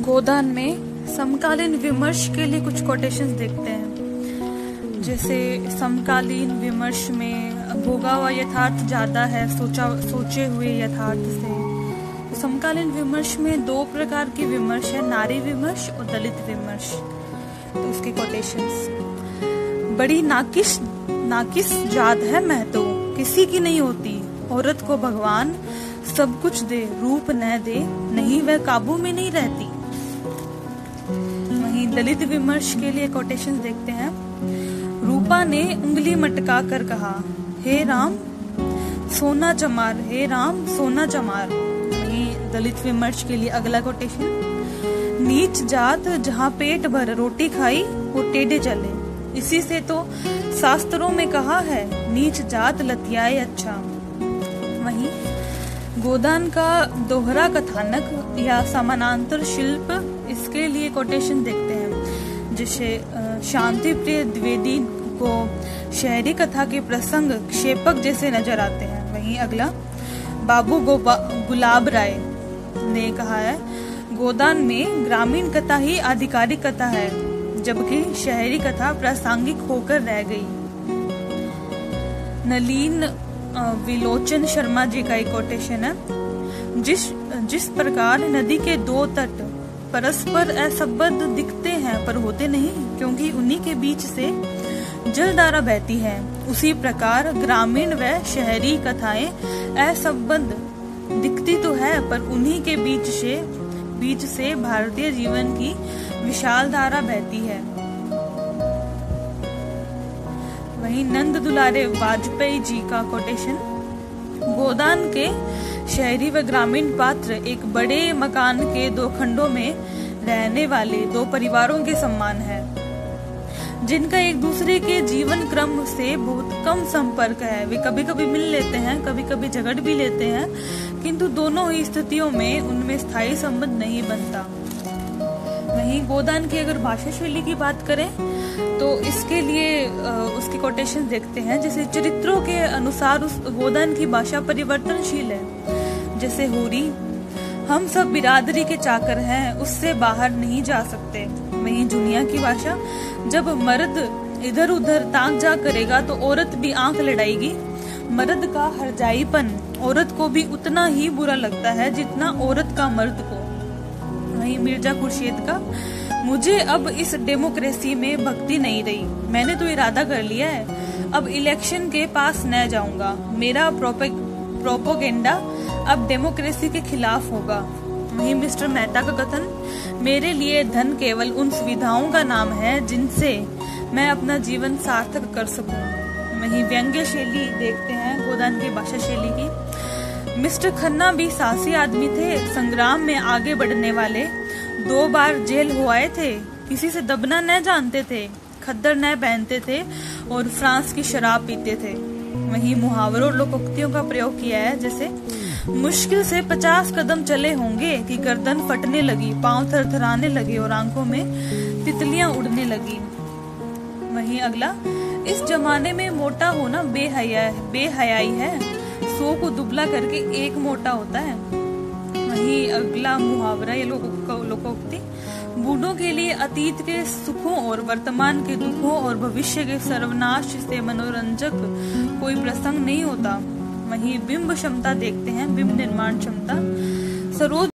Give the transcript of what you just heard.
गोदान में समकालीन विमर्श के लिए कुछ कोटेशंस देखते हैं। जैसे समकालीन विमर्श में भोगा हुआ यथार्थ ज्यादा है सोचे हुए यथार्थ से। तो समकालीन विमर्श में दो प्रकार की विमर्श है, नारी विमर्श और दलित विमर्श। तो उसके कोटेशंस, बड़ी नाकिस जात है मैं तो, किसी की नहीं होती, औरत को भगवान सब कुछ दे, रूप न दे, नहीं वह काबू में नहीं रहती। वहीं दलित विमर्श के लिए कोटेशंस देखते हैं। रूपा ने उंगली मटका कर कहा, हे राम सोना चमार, हे राम सोना चमार। वहीं दलित विमर्श के लिए अगला कोटेशन, नीच जात जहाँ पेट भर रोटी खाई वो टेढ़े चले। इसी से तो शास्त्रों में कहा है, नीच जात लतियाए अच्छा। वहीं गोदान का दोहरा कथानक या समानांतर शिल्प, इसके लिए कोटेशन देखते हैं। जैसे शांति प्रिय द्विवेदी को शहरी कथा के प्रसंग क्षेपक जैसे नजर आते हैं। वहीं अगला, बाबू गुलाब राय ने कहा है, गोदान में ग्रामीण कथा ही आधिकारिक कथा है, जबकि शहरी कथा प्रासंगिक होकर रह गई। नलीन विलोचन शर्मा जी का एक कोटेशन है, जिस प्रकार नदी के दो तट परस्पर असंबद्ध दिखते हैं पर होते नहीं, क्योंकि उन्हीं के बीच से जलधारा बहती है, उसी प्रकार ग्रामीण व शहरी कथाएं असंबद्ध दिखती तो है पर उन्हीं के बीच से भारतीय जीवन की विशाल धारा बहती है। वहीं नंद दुलारे वाजपेयी जी का कोटेशन, गोदान के शहरी व ग्रामीण पात्र एक बड़े मकान के दो खंडों में रहने वाले दो परिवारों के समान है, जिनका एक दूसरे के जीवन क्रम से बहुत कम संपर्क है। वे कभी कभी मिल लेते हैं, कभी कभी झगड़ भी लेते हैं, किंतु दोनों ही स्थितियों में उनमें स्थायी संबंध नहीं बनता। वहीं गोदान की अगर भाषा शैली की बात करें तो इसके लिए उसकी कोटेशन देखते हैं। जैसे चरित्रों के अनुसार उस गोदान की भाषा परिवर्तनशील है। जैसे होरी, हम सब बिरादरी के चाकर हैं, उससे बाहर नहीं जा सकते। वहीं जुनिया की भाषा, जब मर्द इधर उधर ताक जा करेगा तो औरत भी आंख लड़ाएगी। मर्द का हरजाईपन औरत को भी उतना ही बुरा लगता है जितना औरत का मर्द को। वहीं मिर्जा खुर्शीद का, मुझे अब इस डेमोक्रेसी में भक्ति नहीं रही, मैंने तो इरादा कर लिया है अब इलेक्शन के पास न जाऊंगा, मेरा प्रोपोगेंडा अब डेमोक्रेसी के खिलाफ होगा। वहीं मिस्टर मेहता का कथन, मेरे लिए धन केवल उन सुविधाओं का नाम है जिनसे मैं अपना जीवन सार्थक कर सकूं। वहीं व्यंग्य शैली देखते हैं गोदान की भाषा शैली की। मिस्टर खन्ना भी साहसी आदमी थे, संग्राम में आगे बढ़ने वाले, 2 बार जेल हो आए थे, किसी से दबना न जानते थे, खद्दर न पहनते थे और फ्रांस की शराब पीते थे। वहीं मुहावरों और लोकोक्तियों का प्रयोग किया है। जैसे मुश्किल से 50 कदम चले होंगे कि गर्दन फटने लगी, पांव थरथराने लगे और आंखों में तितलियां उड़ने लगी। वहीं अगला, इस जमाने में मोटा होना बेहयाई है, 100 को दुबला करके एक मोटा होता है। वहीं अगला मुहावरा या लोकोक्ति, बूढ़ों के लिए अतीत के सुखों और वर्तमान के दुखों और भविष्य के सर्वनाश से मनोरंजक कोई प्रसंग नहीं होता। वहीं बिंब क्षमता देखते हैं, बिंब निर्माण क्षमता, सरोज